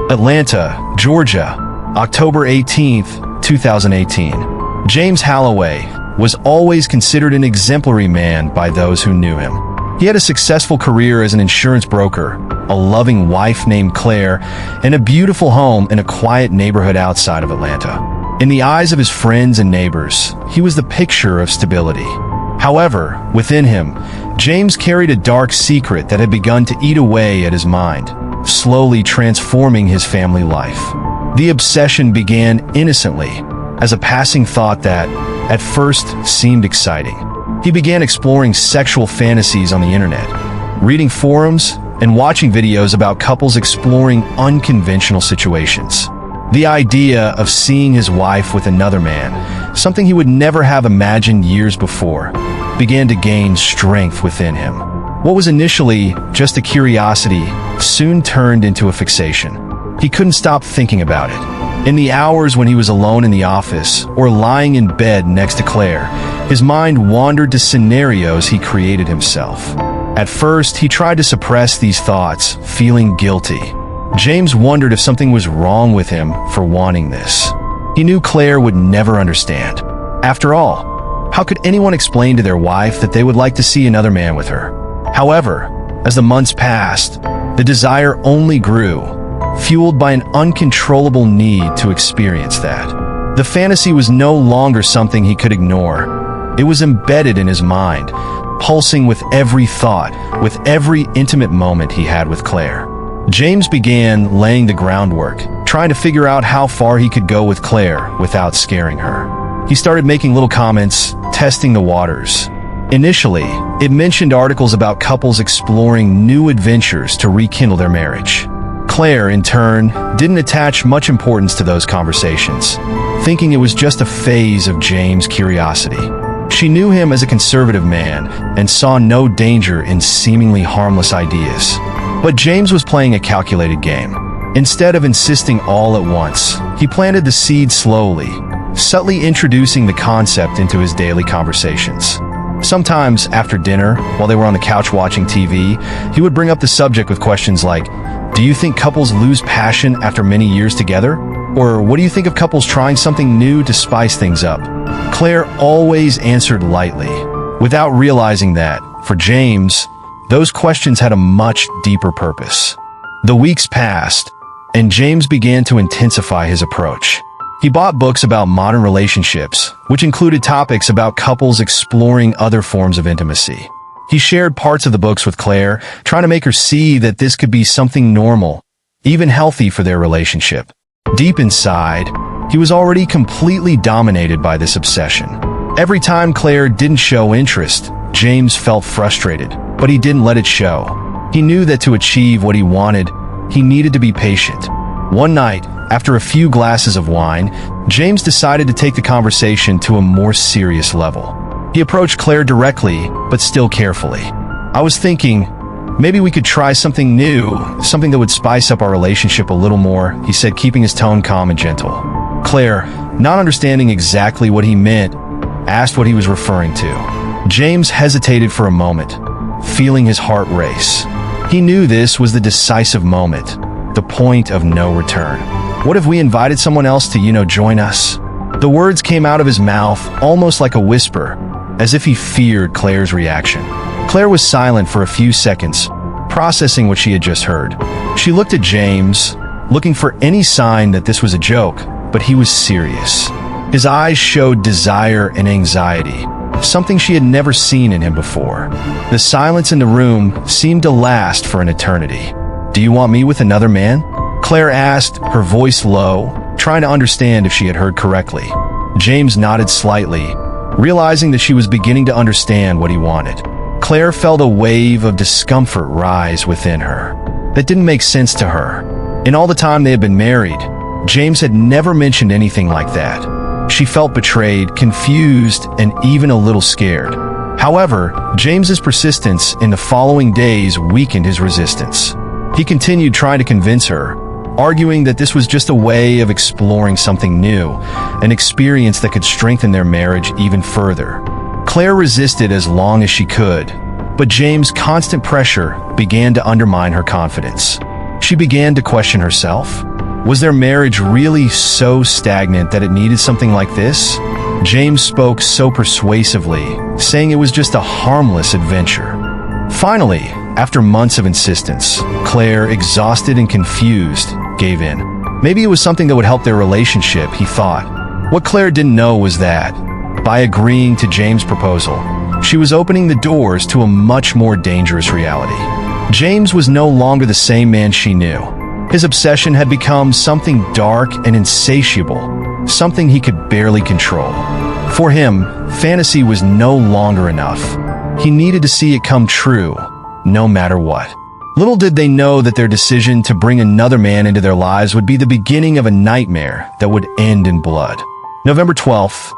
Atlanta, Georgia, October 18th, 2018. James Holloway was always considered an exemplary man by those who knew him. He had a successful career as an insurance broker, a loving wife named Claire, and a beautiful home in a quiet neighborhood outside of Atlanta. In the eyes of his friends and neighbors, he was the picture of stability. However, within him, James carried a dark secret that had begun to eat away at his mind, slowly transforming his family life. The obsession began innocently, as a passing thought that, at first, seemed exciting. He began exploring sexual fantasies on the internet, reading forums, and watching videos about couples exploring unconventional situations. The idea of seeing his wife with another man, something he would never have imagined years before, began to gain strength within him. What was initially just a curiosity soon turned into a fixation. He couldn't stop thinking about it. In the hours when he was alone in the office or lying in bed next to Claire, his mind wandered to scenarios he created himself. At first, he tried to suppress these thoughts, feeling guilty. James wondered if something was wrong with him for wanting this. He knew Claire would never understand. After all, how could anyone explain to their wife that they would like to see another man with her? However, as the months passed, the desire only grew, fueled by an uncontrollable need to experience that. The fantasy was no longer something he could ignore. It was embedded in his mind, pulsing with every thought, with every intimate moment he had with Claire. James began laying the groundwork, trying to figure out how far he could go with Claire without scaring her. He started making little comments, testing the waters. Initially, it mentioned articles about couples exploring new adventures to rekindle their marriage. Claire, in turn, didn't attach much importance to those conversations, thinking it was just a phase of James' curiosity. She knew him as a conservative man and saw no danger in seemingly harmless ideas. But James was playing a calculated game. Instead of insisting all at once, he planted the seed slowly, subtly introducing the concept into his daily conversations. Sometimes, after dinner, while they were on the couch watching TV, he would bring up the subject with questions like, "Do you think couples lose passion after many years together?" Or, "What do you think of couples trying something new to spice things up?" Claire always answered lightly, without realizing that, for James, those questions had a much deeper purpose. The weeks passed, and James began to intensify his approach. He bought books about modern relationships, which included topics about couples exploring other forms of intimacy. He shared parts of the books with Claire, trying to make her see that this could be something normal, even healthy for their relationship. Deep inside, he was already completely dominated by this obsession. Every time Claire didn't show interest, James felt frustrated, but he didn't let it show. He knew that to achieve what he wanted, he needed to be patient. One night, after a few glasses of wine, James decided to take the conversation to a more serious level. He approached Claire directly, but still carefully. "I was thinking, maybe we could try something new, something that would spice up our relationship a little more," he said, keeping his tone calm and gentle. Claire, not understanding exactly what he meant, asked what he was referring to. James hesitated for a moment, feeling his heart race. He knew this was the decisive moment, the point of no return. "What if we invited someone else to, join us?" The words came out of his mouth almost like a whisper, as if he feared Claire's reaction. Claire was silent for a few seconds, processing what she had just heard. She looked at James, looking for any sign that this was a joke, but he was serious. His eyes showed desire and anxiety, something she had never seen in him before. The silence in the room seemed to last for an eternity. "Do you want me with another man?" Claire asked, her voice low, trying to understand if she had heard correctly. James nodded slightly, realizing that she was beginning to understand what he wanted. Claire felt a wave of discomfort rise within her. That didn't make sense to her. In all the time they had been married, James had never mentioned anything like that. She felt betrayed, confused, and even a little scared. However, James's persistence in the following days weakened his resistance. He continued trying to convince her, arguing that this was just a way of exploring something new, an experience that could strengthen their marriage even further. Claire resisted as long as she could, but James' constant pressure began to undermine her confidence. She began to question herself. Was their marriage really so stagnant that it needed something like this? James spoke so persuasively, saying it was just a harmless adventure. Finally, after months of insistence, Claire, exhausted and confused, gave in. Maybe it was something that would help their relationship, he thought. What Claire didn't know was that, by agreeing to James' proposal, she was opening the doors to a much more dangerous reality. James was no longer the same man she knew. His obsession had become something dark and insatiable, something he could barely control. For him, fantasy was no longer enough. He needed to see it come true, no matter what. Little did they know that their decision to bring another man into their lives would be the beginning of a nightmare that would end in blood. November 12th,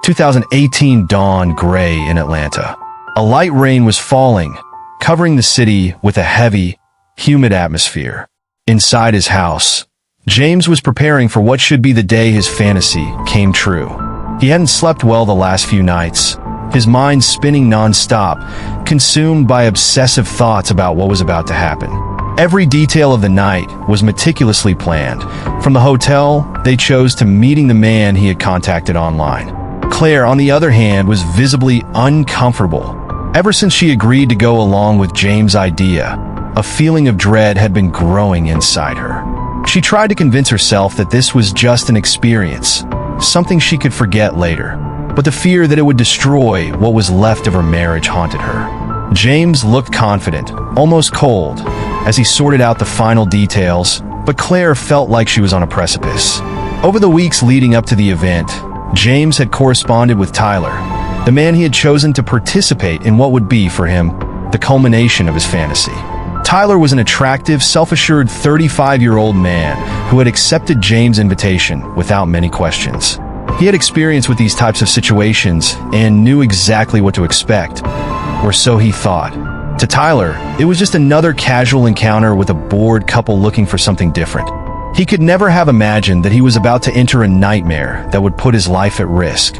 2018 dawned gray in Atlanta. A light rain was falling, covering the city with a heavy, humid atmosphere. Inside his house, James was preparing for what should be the day his fantasy came true. He hadn't slept well the last few nights, his mind spinning non-stop, consumed by obsessive thoughts about what was about to happen. Every detail of the night was meticulously planned. From the hotel, they chose to meeting the man he had contacted online. Claire, on the other hand, was visibly uncomfortable. Ever since she agreed to go along with James' idea, a feeling of dread had been growing inside her. She tried to convince herself that this was just an experience, something she could forget later, but the fear that it would destroy what was left of her marriage haunted her. James looked confident, almost cold, as he sorted out the final details, but Claire felt like she was on a precipice. Over the weeks leading up to the event, James had corresponded with Tyler, the man he had chosen to participate in what would be, for him, the culmination of his fantasy. Tyler was an attractive, self-assured 35-year-old man who had accepted James' invitation without many questions. He had experience with these types of situations and knew exactly what to expect, or so he thought. To Tyler, it was just another casual encounter with a bored couple looking for something different. He could never have imagined that he was about to enter a nightmare that would put his life at risk.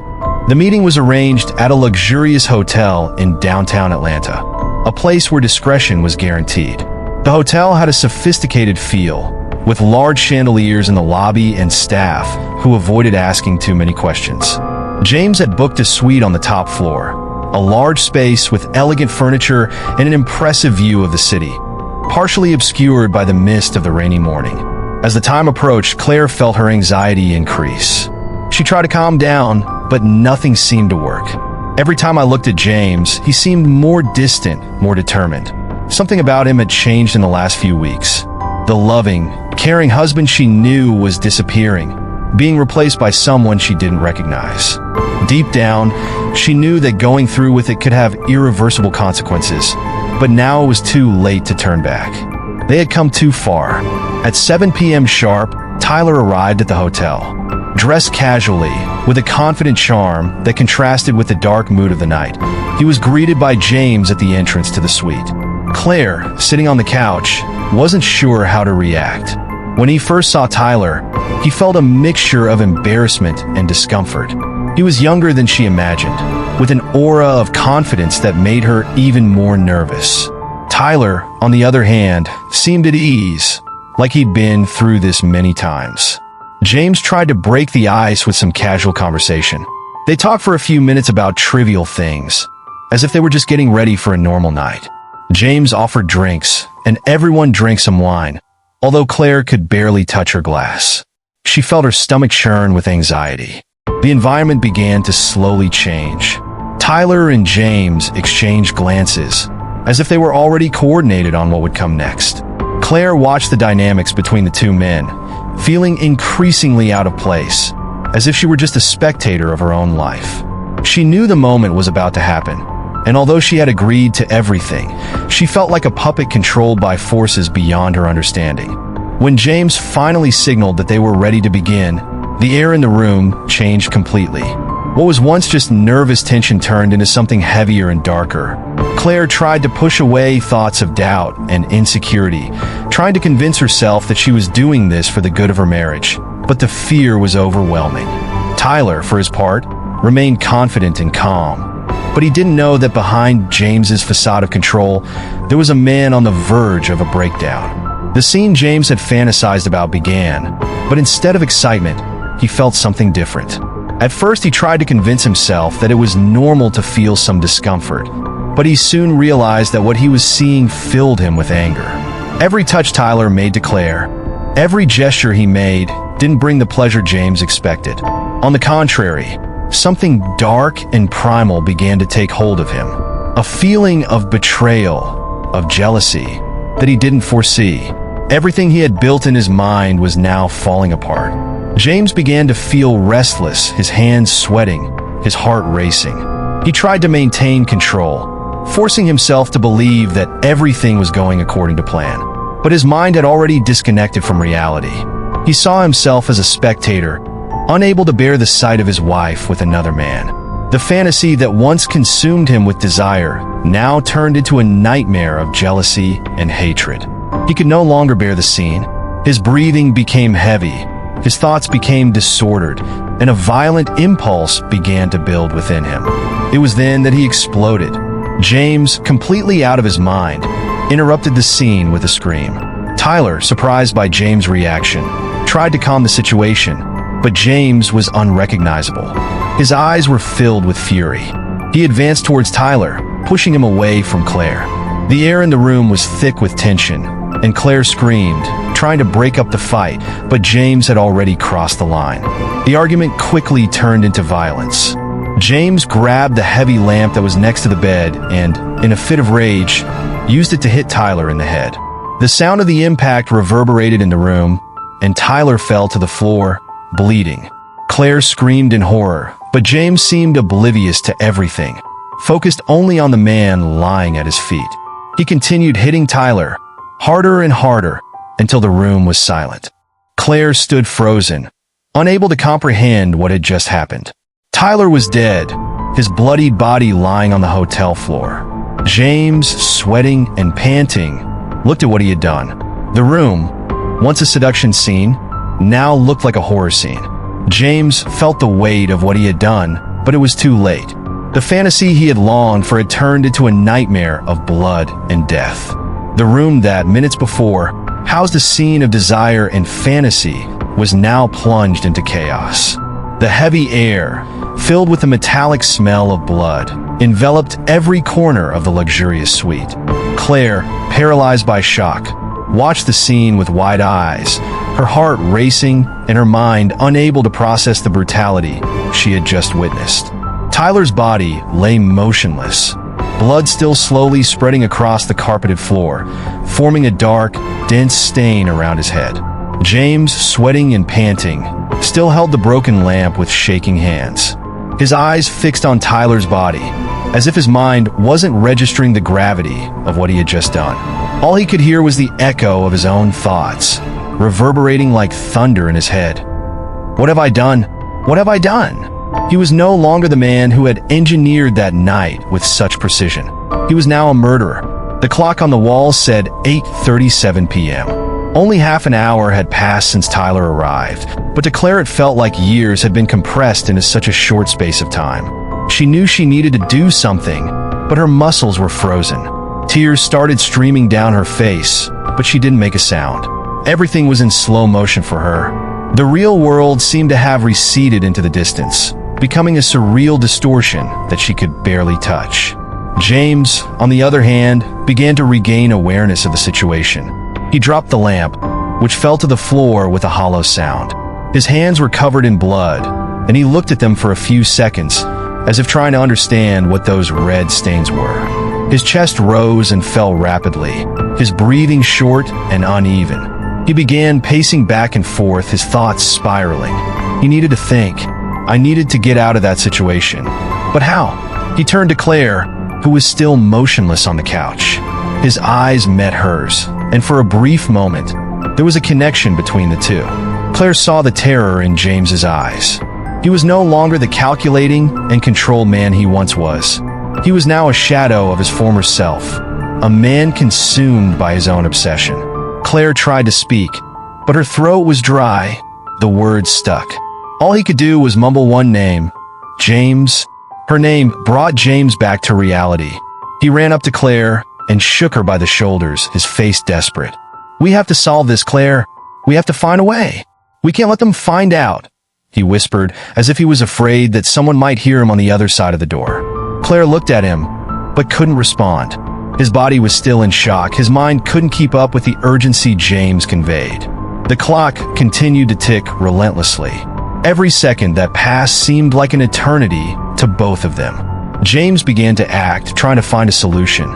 The meeting was arranged at a luxurious hotel in downtown Atlanta, a place where discretion was guaranteed. The hotel had a sophisticated feel, with large chandeliers in the lobby and staff who avoided asking too many questions. James had booked a suite on the top floor, a large space with elegant furniture and an impressive view of the city, partially obscured by the mist of the rainy morning. As the time approached, Claire felt her anxiety increase. She tried to calm down, but nothing seemed to work. Every time I looked at James, he seemed more distant, more determined. Something about him had changed in the last few weeks. The loving, caring husband she knew was disappearing, being replaced by someone she didn't recognize. Deep down, she knew that going through with it could have irreversible consequences, but now it was too late to turn back. They had come too far. At 7 p.m. sharp, Tyler arrived at the hotel. Dressed casually, with a confident charm that contrasted with the dark mood of the night, he was greeted by James at the entrance to the suite. Claire, sitting on the couch, wasn't sure how to react. When he first saw Tyler, he felt a mixture of embarrassment and discomfort. He was younger than she imagined, with an aura of confidence that made her even more nervous. Tyler, on the other hand, seemed at ease, like he'd been through this many times. James tried to break the ice with some casual conversation. They talked for a few minutes about trivial things, as if they were just getting ready for a normal night. James offered drinks, and everyone drank some wine, although Claire could barely touch her glass. She felt her stomach churn with anxiety. The environment began to slowly change. Tyler and James exchanged glances, as if they were already coordinated on what would come next. Claire watched the dynamics between the two men, feeling increasingly out of place, as if she were just a spectator of her own life. She knew the moment was about to happen, and although she had agreed to everything, she felt like a puppet controlled by forces beyond her understanding. When James finally signaled that they were ready to begin, the air in the room changed completely. What was once just nervous tension turned into something heavier and darker. Claire tried to push away thoughts of doubt and insecurity, trying to convince herself that she was doing this for the good of her marriage, but the fear was overwhelming. Tyler, for his part, remained confident and calm, but he didn't know that behind James's facade of control, there was a man on the verge of a breakdown. The scene James had fantasized about began, But instead of excitement, he felt something different. At first, he tried to convince himself that it was normal to feel some discomfort, but he soon realized that what he was seeing filled him with anger. Every touch Tyler made to Claire, every gesture he made, didn't bring the pleasure James expected. On the contrary, something dark and primal began to take hold of him. A feeling of betrayal, of jealousy, that he didn't foresee. Everything he had built in his mind was now falling apart. James began to feel restless, his hands sweating, his heart racing. He tried to maintain control, forcing himself to believe that everything was going according to plan. But his mind had already disconnected from reality. He saw himself as a spectator, unable to bear the sight of his wife with another man. The fantasy that once consumed him with desire now turned into a nightmare of jealousy and hatred. He could no longer bear the scene. His breathing became heavy, his thoughts became disordered, and a violent impulse began to build within him. It was then that he exploded. James, completely out of his mind, interrupted the scene with a scream. Tyler, surprised by James' reaction, tried to calm the situation, but James was unrecognizable. His eyes were filled with fury. He advanced towards Tyler, pushing him away from Claire. The air in the room was thick with tension, and Claire screamed, trying to break up the fight, but James had already crossed the line. The argument quickly turned into violence. James grabbed the heavy lamp that was next to the bed and, in a fit of rage, used it to hit Tyler in the head. The sound of the impact reverberated in the room, and Tyler fell to the floor, bleeding. Claire screamed in horror, but James seemed oblivious to everything, focused only on the man lying at his feet. He continued hitting Tyler, harder and harder, until the room was silent. Claire stood frozen, unable to comprehend what had just happened. Tyler was dead, his bloodied body lying on the hotel floor. James, sweating and panting, looked at what he had done. The room, once a seduction scene, now looked like a horror scene. James felt the weight of what he had done, but it was too late. The fantasy he had longed for had turned into a nightmare of blood and death. The room that, minutes before, housed a scene of desire and fantasy was now plunged into chaos. The heavy air, filled with the metallic smell of blood, enveloped every corner of the luxurious suite. Claire, paralyzed by shock, watched the scene with wide eyes, her heart racing and her mind unable to process the brutality she had just witnessed. Tyler's body lay motionless, blood still slowly spreading across the carpeted floor, forming a dark, dense stain around his head. James, sweating and panting, still held the broken lamp with shaking hands. His eyes fixed on Tyler's body, as if his mind wasn't registering the gravity of what he had just done. All he could hear was the echo of his own thoughts, reverberating like thunder in his head. What have I done? What have I done? He was no longer the man who had engineered that night with such precision. He was now a murderer. The clock on the wall said 8:37 p.m. Only half an hour had passed since Tyler arrived, but to Claire it felt like years had been compressed into such a short space of time. She knew she needed to do something, but her muscles were frozen. Tears started streaming down her face, but she didn't make a sound. Everything was in slow motion for her. The real world seemed to have receded into the distance, becoming a surreal distortion that she could barely touch. James, on the other hand, began to regain awareness of the situation. He dropped the lamp, which fell to the floor with a hollow sound. His hands were covered in blood, and he looked at them for a few seconds, as if trying to understand what those red stains were. His chest rose and fell rapidly, his breathing short and uneven. He began pacing back and forth, his thoughts spiraling. He needed to think. I needed to get out of that situation. But how? He turned to Claire, who was still motionless on the couch. His eyes met hers, and for a brief moment, there was a connection between the two. Claire saw the terror in James's eyes. He was no longer the calculating and controlled man he once was. He was now a shadow of his former self, a man consumed by his own obsession. Claire tried to speak, but her throat was dry. The words stuck. All he could do was mumble one name, James. Her name brought James back to reality. He ran up to Claire and shook her by the shoulders, his face desperate. We have to solve this, Claire. We have to find a way. "We can't let them find out," he whispered, as if he was afraid that someone might hear him on the other side of the door. Claire looked at him, but couldn't respond. His body was still in shock. His mind couldn't keep up with the urgency James conveyed. The clock continued to tick relentlessly. Every second that passed seemed like an eternity to both of them. James began to act, trying to find a solution.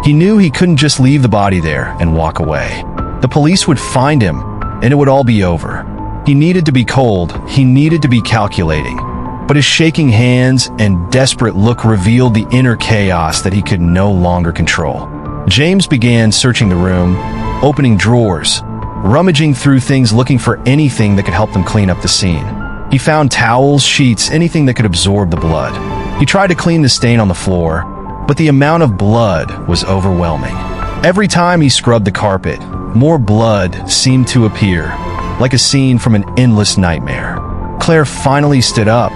He knew he couldn't just leave the body there and walk away. The police would find him, and it would all be over. He needed to be cold. He needed to be calculating. But his shaking hands and desperate look revealed the inner chaos that he could no longer control. James began searching the room, opening drawers, rummaging through things looking for anything that could help them clean up the scene. He found towels, sheets, anything that could absorb the blood. He tried to clean the stain on the floor, but the amount of blood was overwhelming. Every time he scrubbed the carpet, more blood seemed to appear, like a scene from an endless nightmare. Claire finally stood up.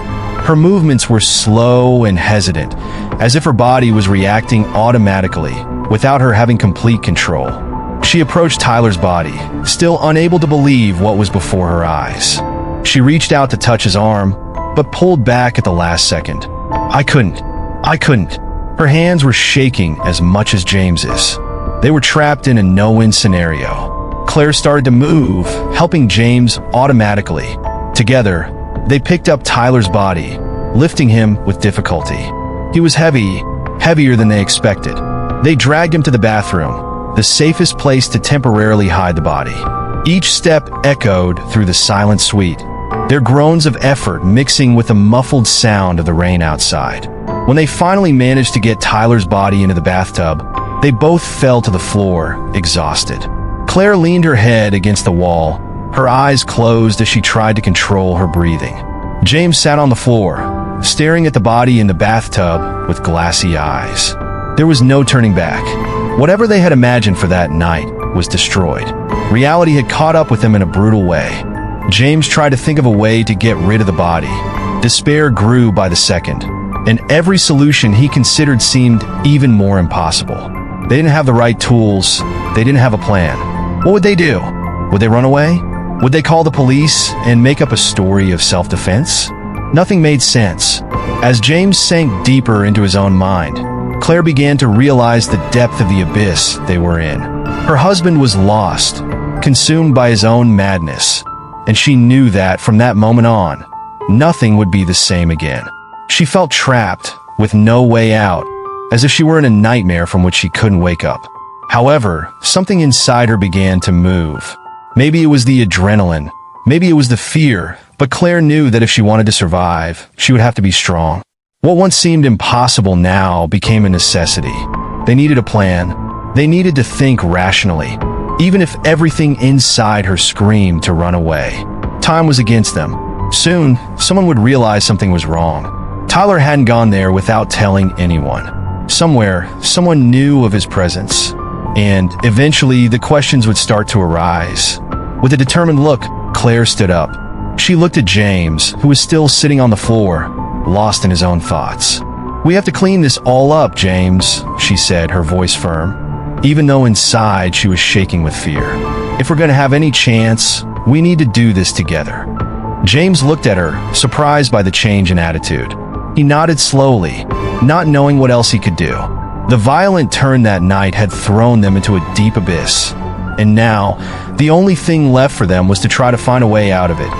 Her movements were slow and hesitant, as if her body was reacting automatically, without her having complete control. She approached Tyler's body, still unable to believe what was before her eyes. She reached out to touch his arm, but pulled back at the last second. I couldn't. Her hands were shaking as much as James's. They were trapped in a no-win scenario. Claire started to move, helping James automatically. Together, they picked up Tyler's body, lifting him with difficulty. He was heavy, heavier than they expected. They dragged him to the bathroom, the safest place to temporarily hide the body. Each step echoed through the silent suite, their groans of effort mixing with the muffled sound of the rain outside. When they finally managed to get Tyler's body into the bathtub, they both fell to the floor, exhausted. Claire leaned her head against the wall, her eyes closed as she tried to control her breathing. James sat on the floor, staring at the body in the bathtub with glassy eyes. There was no turning back. Whatever they had imagined for that night was destroyed. Reality had caught up with them in a brutal way. James tried to think of a way to get rid of the body. Despair grew by the second, and every solution he considered seemed even more impossible. They didn't have the right tools. They didn't have a plan. What would they do? Would they run away? Would they call the police and make up a story of self-defense? Nothing made sense. As James sank deeper into his own mind, Claire began to realize the depth of the abyss they were in. Her husband was lost, consumed by his own madness, and she knew that from that moment on, nothing would be the same again. She felt trapped, with no way out, as if she were in a nightmare from which she couldn't wake up. However, something inside her began to move. Maybe it was the adrenaline, maybe it was the fear, but Claire knew that if she wanted to survive, she would have to be strong. What once seemed impossible now became a necessity. They needed a plan. They needed to think rationally, even if everything inside her screamed to run away. Time was against them. Soon, someone would realize something was wrong. Tyler hadn't gone there without telling anyone. Somewhere, someone knew of his presence, and eventually the questions would start to arise. With a determined look, Claire stood up. She looked at James, who was still sitting on the floor, lost in his own thoughts. "We have to clean this all up, James," she said, her voice firm, even though inside she was shaking with fear. "If we're going to have any chance, we need to do this together." James looked at her, surprised by the change in attitude. He nodded slowly, not knowing what else he could do. The violent turn that night had thrown them into a deep abyss, and now, the only thing left for them was to try to find a way out of it,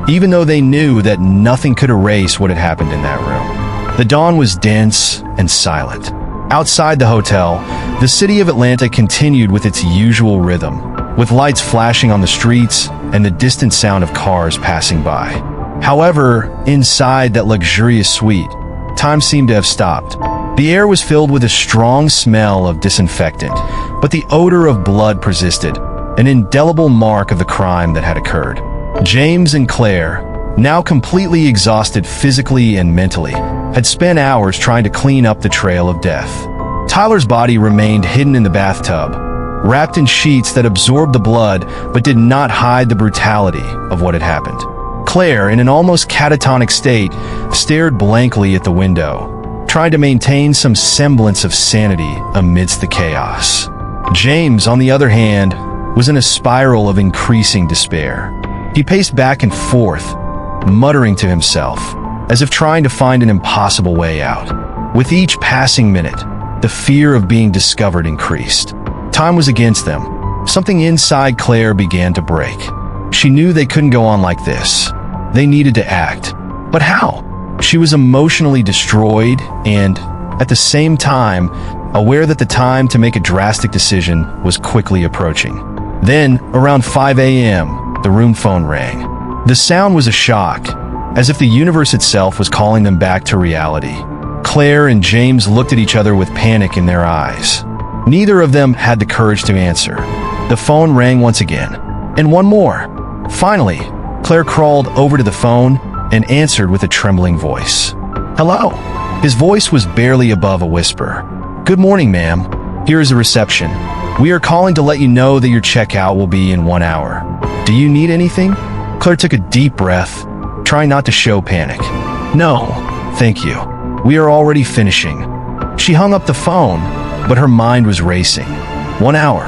even though they knew that nothing could erase what had happened in that room. The dawn was dense and silent. Outside the hotel, the city of Atlanta continued with its usual rhythm, with lights flashing on the streets and the distant sound of cars passing by. However, inside that luxurious suite, time seemed to have stopped. The air was filled with a strong smell of disinfectant, but the odor of blood persisted, an indelible mark of the crime that had occurred. James and Claire, now completely exhausted physically and mentally, had spent hours trying to clean up the trail of death. Tyler's body remained hidden in the bathtub, wrapped in sheets that absorbed the blood but did not hide the brutality of what had happened. Claire, in an almost catatonic state, stared blankly at the window, trying to maintain some semblance of sanity amidst the chaos. James, on the other hand, was in a spiral of increasing despair. He paced back and forth, muttering to himself, as if trying to find an impossible way out. With each passing minute, the fear of being discovered increased. Time was against them. Something inside Claire began to break. She knew they couldn't go on like this. They needed to act. But how? She was emotionally destroyed and, at the same time, aware that the time to make a drastic decision was quickly approaching. Then, around 5 a.m., the room phone rang. The sound was a shock, as if the universe itself was calling them back to reality. Claire and James looked at each other with panic in their eyes. Neither of them had the courage to answer. The phone rang once again, and one more. Finally, Claire crawled over to the phone and answered with a trembling voice. "Hello." His voice was barely above a whisper. "Good morning, ma'am. Here is the reception. We are calling to let you know that your checkout will be in 1 hour. Do you need anything?" Claire took a deep breath, trying not to show panic. "No, thank you. We are already finishing." She hung up the phone, but her mind was racing. 1 hour.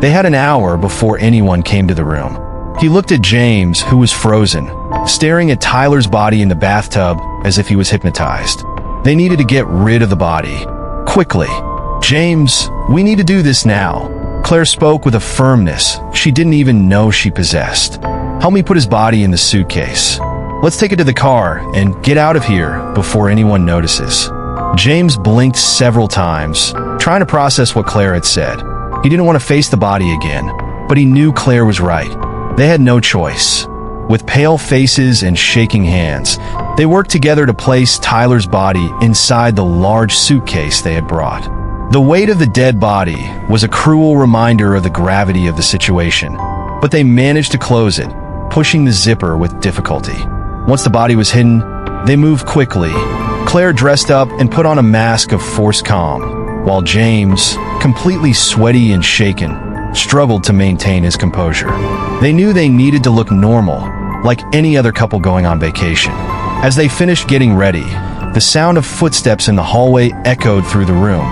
They had an hour before anyone came to the room. He looked at James, who was frozen, staring at Tyler's body in the bathtub as if he was hypnotized. They needed to get rid of the body. Quickly. "James, we need to do this now." Claire spoke with a firmness she didn't even know she possessed. "Help me put his body in the suitcase. Let's take it to the car and get out of here before anyone notices." James blinked several times, trying to process what Claire had said. He didn't want to face the body again, but he knew Claire was right. They had no choice. With pale faces and shaking hands, they worked together to place Tyler's body inside the large suitcase they had brought. The weight of the dead body was a cruel reminder of the gravity of the situation, but they managed to close it, pushing the zipper with difficulty. Once the body was hidden, they moved quickly. Claire dressed up and put on a mask of forced calm, while James, completely sweaty and shaken, struggled to maintain his composure. They knew they needed to look normal, like any other couple going on vacation. As they finished getting ready, the sound of footsteps in the hallway echoed through the room,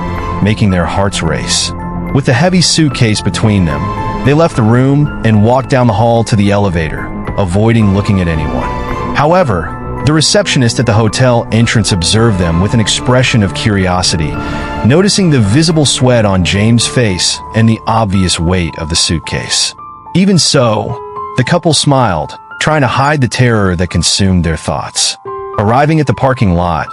making their hearts race. With the heavy suitcase between them, they left the room and walked down the hall to the elevator, avoiding looking at anyone. However, the receptionist at the hotel entrance observed them with an expression of curiosity, noticing the visible sweat on James' face and the obvious weight of the suitcase. Even so, the couple smiled, trying to hide the terror that consumed their thoughts. Arriving at the parking lot,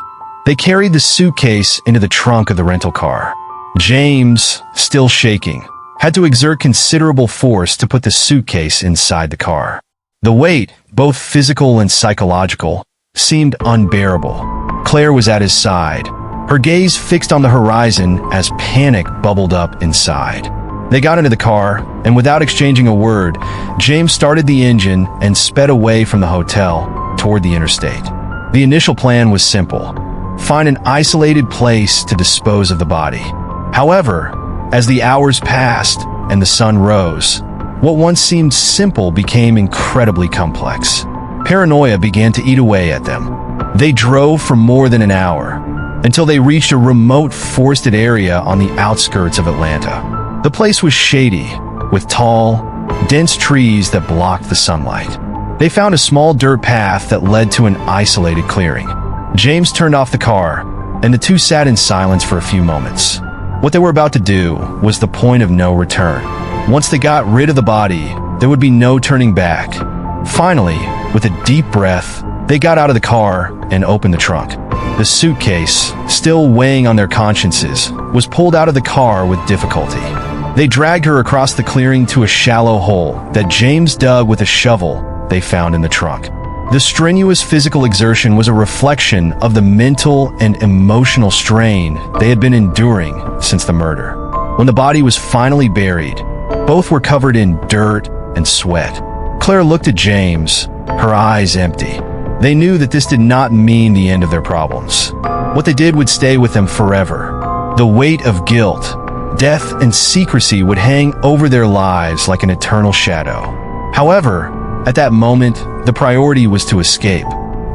they carried the suitcase into the trunk of the rental car. James, still shaking, had to exert considerable force to put the suitcase inside the car. The weight, both physical and psychological, seemed unbearable. Claire was at his side, her gaze fixed on the horizon as panic bubbled up inside. They got into the car, and without exchanging a word, James started the engine and sped away from the hotel toward the interstate. The initial plan was simple: find an isolated place to dispose of the body. However, as the hours passed and the sun rose, what once seemed simple became incredibly complex. Paranoia began to eat away at them. They drove for more than an hour, until they reached a remote forested area on the outskirts of Atlanta. The place was shady, with tall, dense trees that blocked the sunlight. They found a small dirt path that led to an isolated clearing. James turned off the car, and the two sat in silence for a few moments. What they were about to do was the point of no return. Once they got rid of the body, there would be no turning back. Finally, with a deep breath, they got out of the car and opened the trunk. The suitcase, still weighing on their consciences, was pulled out of the car with difficulty. They dragged her across the clearing to a shallow hole that James dug with a shovel they found in the trunk. The strenuous physical exertion was a reflection of the mental and emotional strain they had been enduring since the murder. When the body was finally buried, both were covered in dirt and sweat. Claire looked at James, her eyes empty. They knew that this did not mean the end of their problems. What they did would stay with them forever. The weight of guilt, death, and secrecy would hang over their lives like an eternal shadow. However, at that moment, the priority was to escape.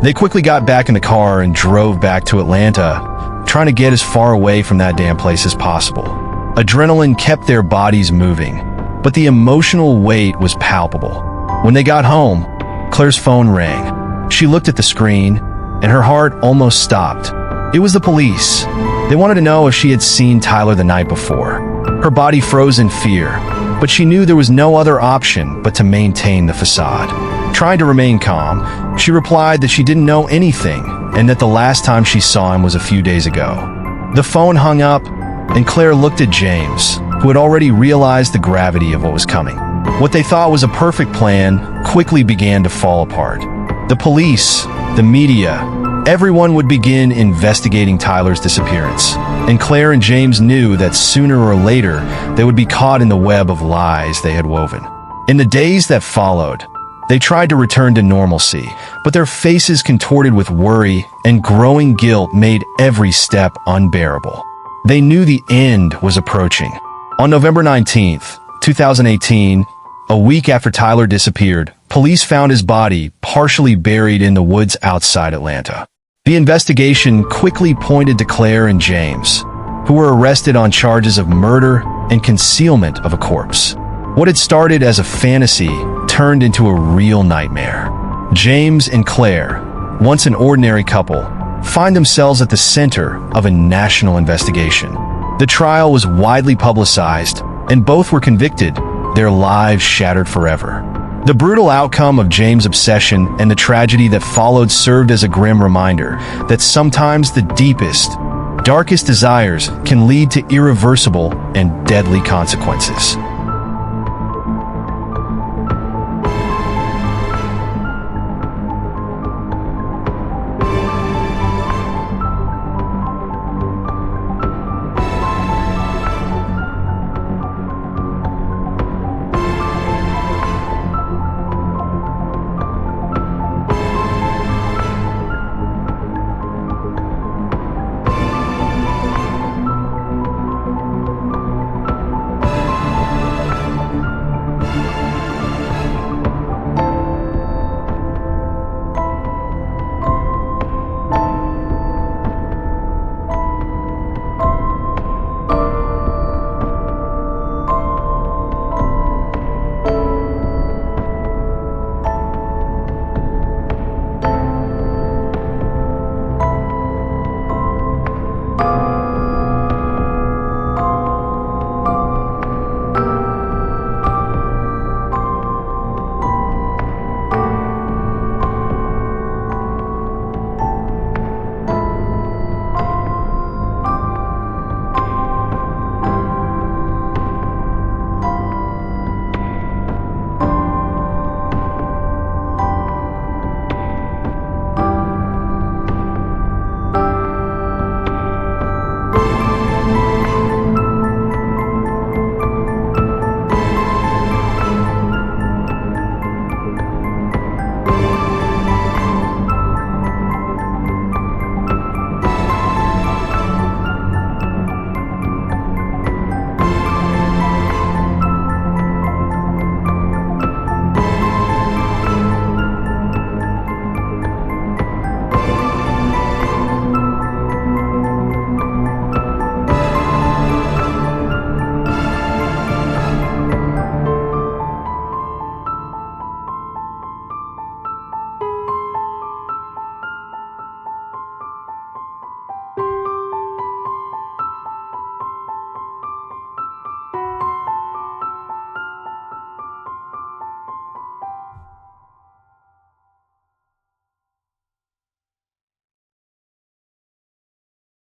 They quickly got back in the car and drove back to Atlanta, trying to get as far away from that damn place as possible. Adrenaline kept their bodies moving, but the emotional weight was palpable. When they got home, Claire's phone rang. She looked at the screen, and her heart almost stopped. It was the police. They wanted to know if she had seen Tyler the night before. Her body froze in fear, but she knew there was no other option but to maintain the facade. Trying to remain calm, she replied that she didn't know anything and that the last time she saw him was a few days ago. The phone hung up, and Claire looked at James, who had already realized the gravity of what was coming. What they thought was a perfect plan quickly began to fall apart. The police, the media, everyone would begin investigating Tyler's disappearance, and Claire and James knew that sooner or later they would be caught in the web of lies they had woven. In the days that followed, they tried to return to normalcy, but their faces contorted with worry and growing guilt made every step unbearable. They knew the end was approaching. On November 19th, 2018, a week after Tyler disappeared, police found his body partially buried in the woods outside Atlanta. The investigation quickly pointed to Claire and James, who were arrested on charges of murder and concealment of a corpse. What had started as a fantasy turned into a real nightmare. James and Claire, once an ordinary couple, find themselves at the center of a national investigation. The trial was widely publicized, and both were convicted, their lives shattered forever. The brutal outcome of James' obsession and the tragedy that followed served as a grim reminder that sometimes the deepest, darkest desires can lead to irreversible and deadly consequences.